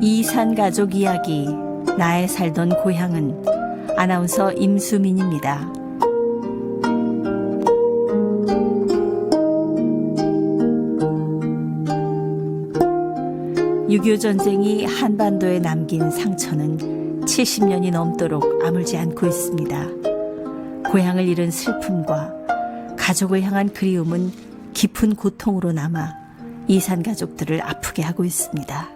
이산 가족 이야기, 나의 살던 고향은 아나운서 임수민입니다. 6.25 전쟁이 한반도에 남긴 상처는 70년이 넘도록 아물지 않고 있습니다. 고향을 잃은 슬픔과 가족을 향한 그리움은 깊은 고통으로 남아 이산 가족들을 아프게 하고 있습니다.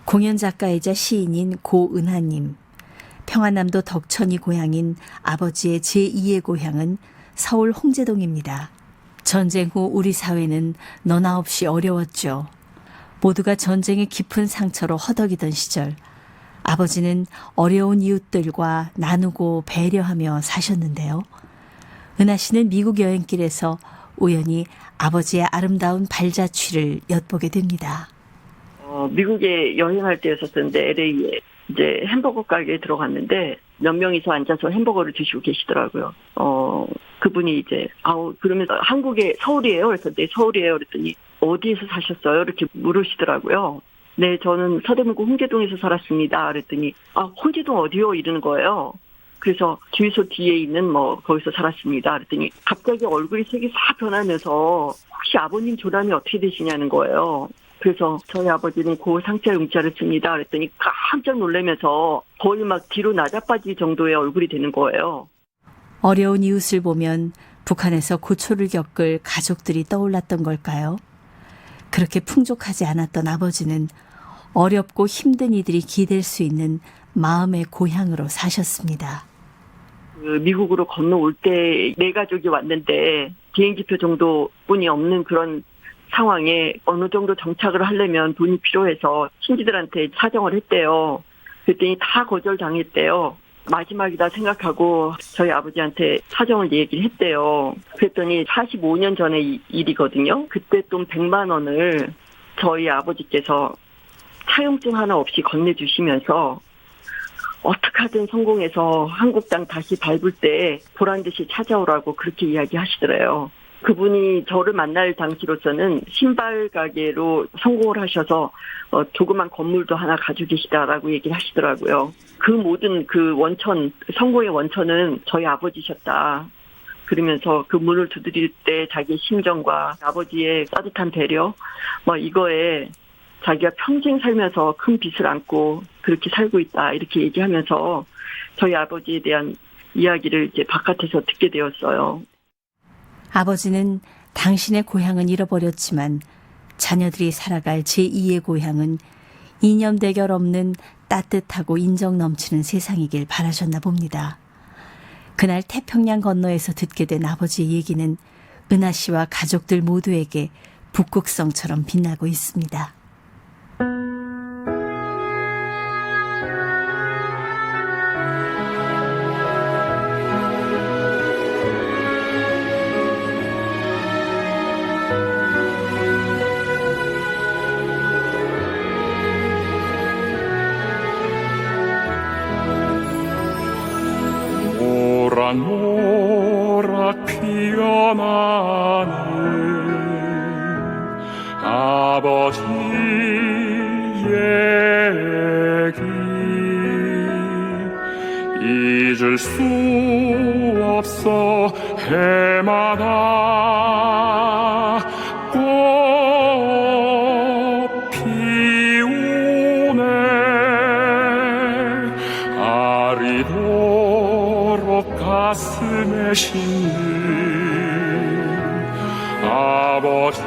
공연 작가이자 시인인 고은하님, 평안남도 덕천이 고향인 아버지의 제2의 고향은 서울 홍제동입니다. 전쟁 후 우리 사회는 너나 없이 어려웠죠. 모두가 전쟁의 깊은 상처로 허덕이던 시절, 아버지는 어려운 이웃들과 나누고 배려하며 사셨는데요. 은하 씨는 미국 여행길에서 우연히 아버지의 아름다운 발자취를 엿보게 됩니다. 미국에 여행할 때였었는데 LA에 이제 햄버거 가게에 들어갔는데 몇 명이서 앉아서 햄버거를 드시고 계시더라고요. 그분이 이제 그러면서 한국에 서울이에요. 그래서 네 서울이에요. 그랬더니 어디에서 사셨어요? 이렇게 물으시더라고요. 네, 저는 서대문구 홍제동에서 살았습니다. 그랬더니 홍제동 어디요? 이러는 거예요. 그래서 주유소 뒤에 있는 거기서 살았습니다. 그랬더니 갑자기 얼굴이 색이 싹 변하면서 혹시 아버님 조남이 어떻게 되시냐는 거예요. 그래서 저희 아버지는 고 상자 용자를 씁니다. 그랬더니 깜짝 놀라면서 거의 막 뒤로 나자빠질 정도의 얼굴이 되는 거예요. 어려운 이웃을 보면 북한에서 고초를 겪을 가족들이 떠올랐던 걸까요? 그렇게 풍족하지 않았던 아버지는 어렵고 힘든 이들이 기댈 수 있는 마음의 고향으로 사셨습니다. 미국으로 건너올 때 네 가족이 왔는데 비행기표 정도뿐이 없는 그런 상황에 어느 정도 정착을 하려면 돈이 필요해서 친지들한테 사정을 했대요. 그랬더니 다 거절당했대요. 마지막이다 생각하고 저희 아버지한테 사정을 얘기를 했대요. 그랬더니 45년 전의 일이거든요. 그때 돈 100만 원을 저희 아버지께서 차용증 하나 없이 건네주시면서 어떻게 하든 성공해서 한국 땅 다시 밟을 때 보란듯이 찾아오라고 그렇게 이야기하시더래요. 그분이 저를 만날 당시로서는 신발 가게로 성공을 하셔서 조그만 건물도 하나 가지고 계시다라고 얘기를 하시더라고요. 그 모든 그 원천, 성공의 원천은 저희 아버지셨다. 그러면서 그 문을 두드릴 때 자기의 심정과 아버지의 따뜻한 배려, 이거에 자기가 평생 살면서 큰 빚을 안고 그렇게 살고 있다. 이렇게 얘기하면서 저희 아버지에 대한 이야기를 이제 바깥에서 듣게 되었어요. 아버지는 당신의 고향은 잃어버렸지만 자녀들이 살아갈 제2의 고향은 이념 대결 없는 따뜻하고 인정 넘치는 세상이길 바라셨나 봅니다. 그날 태평양 건너에서 듣게 된 아버지의 얘기는 은하 씨와 가족들 모두에게 북극성처럼 빛나고 있습니다. 모락모락 피어나는 아버지 얘기 잊을 수 없어 해마다 꽃 피우네 아리도록 가슴에 싣는 아버지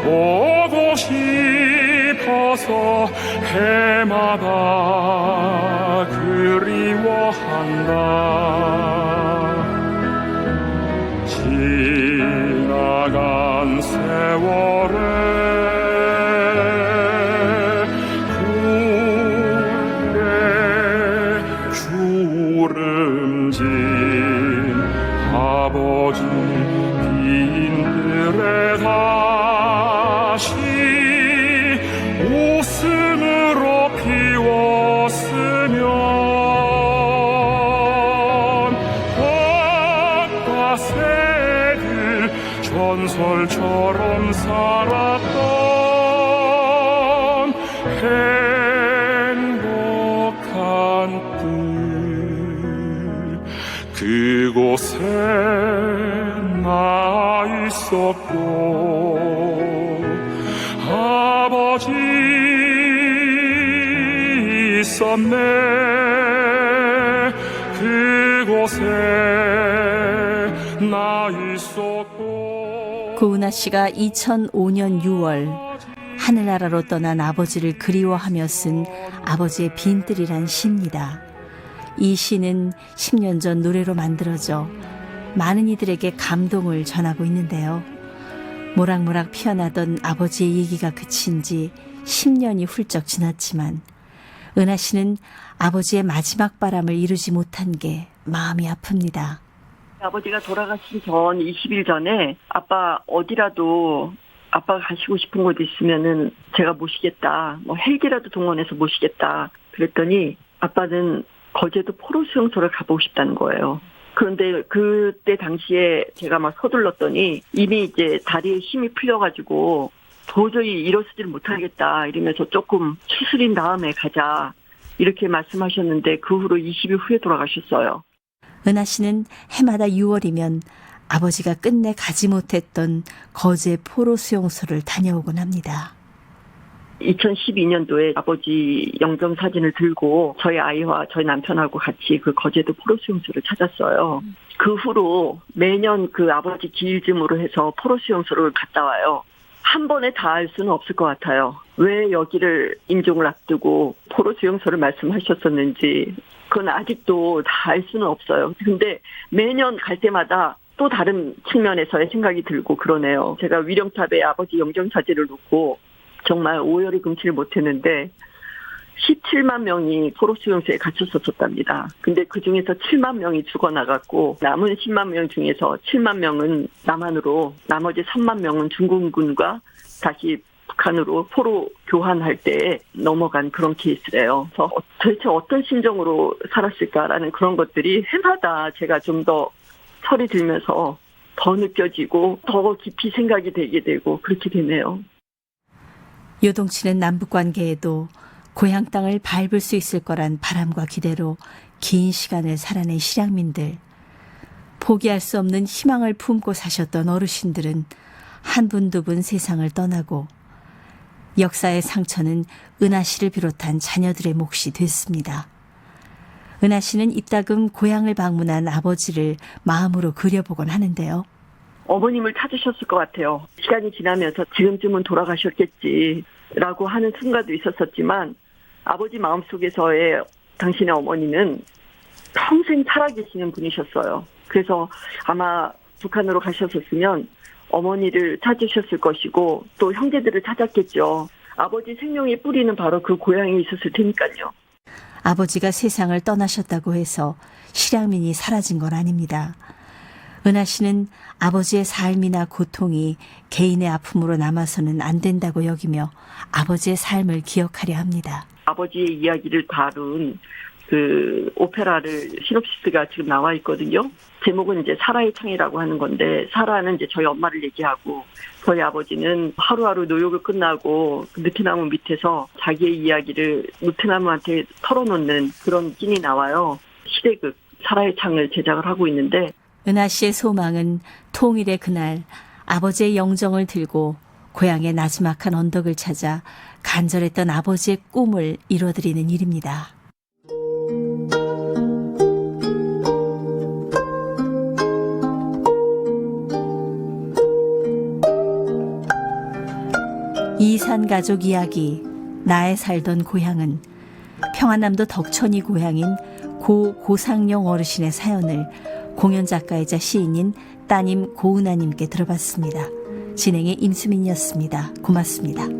보고 싶어서 해마다 그리워한다. 지나간 세월에 굴에 주름진 아버지 빈들에 다시 웃음으로 피웠으면 새들 전설처럼 살았던 행복한 뜰 그곳에 나 있었고 아버지 있었네 그곳에 나 있었고 고은아 씨가 2005년 6월 하늘나라로 떠난 아버지를 그리워하며 쓴 아버지의 빈뜰이란 시입니다. 이 시는 10년 전 노래로 만들어져 많은 이들에게 감동을 전하고 있는데요. 모락모락 피어나던 아버지의 얘기가 그친 지 10년이 훌쩍 지났지만 은하 씨는 아버지의 마지막 바람을 이루지 못한 게 마음이 아픕니다. 아버지가 돌아가신 전 20일 전에 아빠 어디라도 아빠가 가시고 싶은 곳 있으면은 제가 모시겠다. 뭐 헬기라도 동원해서 모시겠다. 그랬더니 아빠는 거제도 포로 수용소를 가보고 싶다는 거예요. 그런데 그때 당시에 제가 막 서둘렀더니 이미 이제 다리에 힘이 풀려가지고 도저히 일어서지를 못하겠다 이러면서 조금 추스린 다음에 가자 이렇게 말씀하셨는데 그 후로 20일 후에 돌아가셨어요. 은하 씨는 해마다 6월이면 아버지가 끝내 가지 못했던 거제 포로 수용소를 다녀오곤 합니다. 2012년도에 아버지 영정 사진을 들고 저희 아이와 저희 남편하고 같이 그 거제도 포로 수용소를 찾았어요. 그 후로 매년 그 아버지 기일쯤으로 해서 포로 수용소를 갔다 와요. 한 번에 다 알 수는 없을 것 같아요. 왜 여기를 임종을 앞두고 포로 수용소를 말씀하셨었는지 그건 아직도 다 알 수는 없어요. 근데 매년 갈 때마다 또 다른 측면에서의 생각이 들고 그러네요. 제가 위령탑에 아버지 영정 사진을 놓고 정말 오열을 금치를 못했는데 17만 명이 포로 수용소에 갇혔었답니다. 근데 그중에서 7만 명이 죽어나갔고 남은 10만 명 중에서 7만 명은 남한으로 나머지 3만 명은 중공군과 다시 북한으로 포로 교환할 때 넘어간 그런 케이스래요. 그래서 도대체 어떤 심정으로 살았을까라는 그런 것들이 해마다 제가 좀 더 철이 들면서 더 느껴지고 더 깊이 생각이 되게 되고 그렇게 되네요. 요동치는 남북관계에도 고향 땅을 밟을 수 있을 거란 바람과 기대로 긴 시간을 살아낸 실향민들. 포기할 수 없는 희망을 품고 사셨던 어르신들은 한 분 두 분 세상을 떠나고 역사의 상처는 은하 씨를 비롯한 자녀들의 몫이 됐습니다. 은하 씨는 이따금 고향을 방문한 아버지를 마음으로 그려보곤 하는데요. 어머님을 찾으셨을 것 같아요. 시간이 지나면서 지금쯤은 돌아가셨겠지라고 하는 순간도 있었었지만 아버지 마음속에서의 당신의 어머니는 평생 살아계시는 분이셨어요. 그래서 아마 북한으로 가셨었으면 어머니를 찾으셨을 것이고 또 형제들을 찾았겠죠. 아버지 생명의 뿌리는 바로 그 고향에 있었을 테니까요. 아버지가 세상을 떠나셨다고 해서 실향민이 사라진 건 아닙니다. 은하 씨는 아버지의 삶이나 고통이 개인의 아픔으로 남아서는 안 된다고 여기며 아버지의 삶을 기억하려 합니다. 아버지의 이야기를 다룬 그 오페라를 시놉시스가 지금 나와 있거든요. 제목은 이제 사라의 창이라고 하는 건데 사라는 이제 저희 엄마를 얘기하고 저희 아버지는 하루하루 노역을 끝나고 느티나무 밑에서 자기의 이야기를 느티나무한테 털어놓는 그런 씬이 나와요. 시대극 사라의 창을 제작을 하고 있는데 은하 씨의 소망은 통일의 그날 아버지의 영정을 들고 고향의 나지막한 언덕을 찾아 간절했던 아버지의 꿈을 이뤄드리는 일입니다. 이산 가족 이야기 나의 살던 고향은 평안남도 덕천이 고향인 고 고상영 어르신의 사연을 공연 작가이자 시인인 따님 고은아님께 들어봤습니다. 진행의 임수민이었습니다. 고맙습니다.